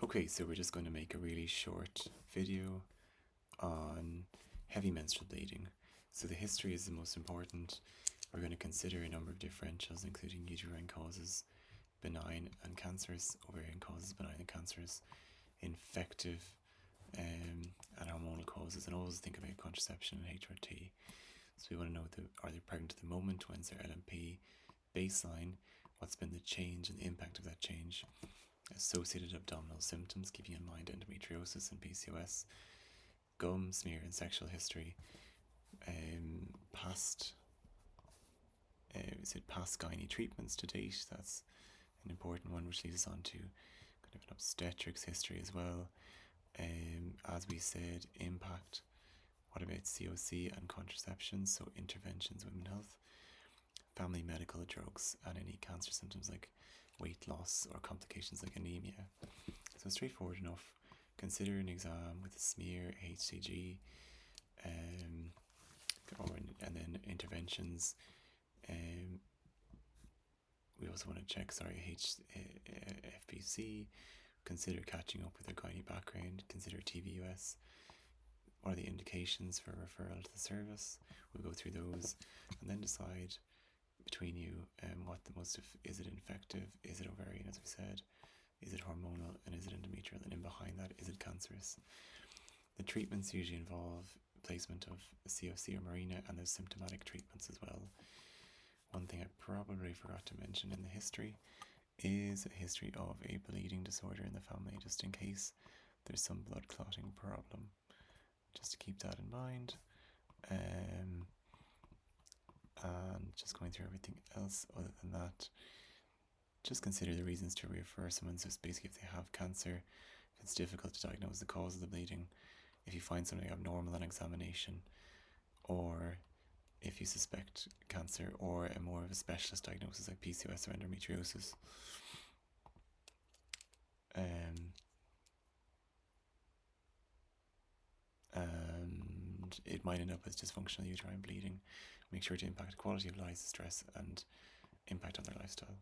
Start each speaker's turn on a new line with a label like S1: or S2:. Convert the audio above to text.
S1: Okay, so we're just going to make a really short video on heavy menstrual bleeding. So the history is the most important. We're going to consider a number of differentials, including uterine causes, benign and cancerous, ovarian causes, benign and cancerous, infective and hormonal causes, and always think about contraception and HRT. So we want to know, are they pregnant at the moment, when's their LMP, baseline, what's been the change and the impact of that change, associated abdominal symptoms, keeping in mind endometriosis and PCOS, gum, smear and sexual history, past gynae treatments to date. That's an important one, which leads us on to kind of an obstetrics history as well. As we said, impact. What about COC and contraception? So interventions, women's health, family medical drugs, and any cancer symptoms like weight loss or complications like anemia. So straightforward enough. Consider an exam with a smear, HCG, and then interventions. We also want to check, FBC. Consider catching up with a gynae background. Consider TVUS. What are the indications for referral to the service? We'll go through those and then decide between you what the most is it infective, is it ovarian, as we said, is it hormonal, and is it endometrial, and in behind that, is it cancerous? The treatments usually involve placement of COC or Mirena, and there's symptomatic treatments as well. One thing I probably forgot to mention in the history is a history of a bleeding disorder in the family, just in case there's some blood clotting problem. Just to keep that in mind. And just going through everything else other than that, just consider the reasons to refer someone. So basically, if they have cancer, if it's difficult to diagnose the cause of the bleeding, if you find something abnormal on examination, or if you suspect cancer, or a more of a specialist diagnosis like PCOS or endometriosis. And it might end up as dysfunctional uterine bleeding. Make sure to impact quality of life, stress, and impact on their lifestyle.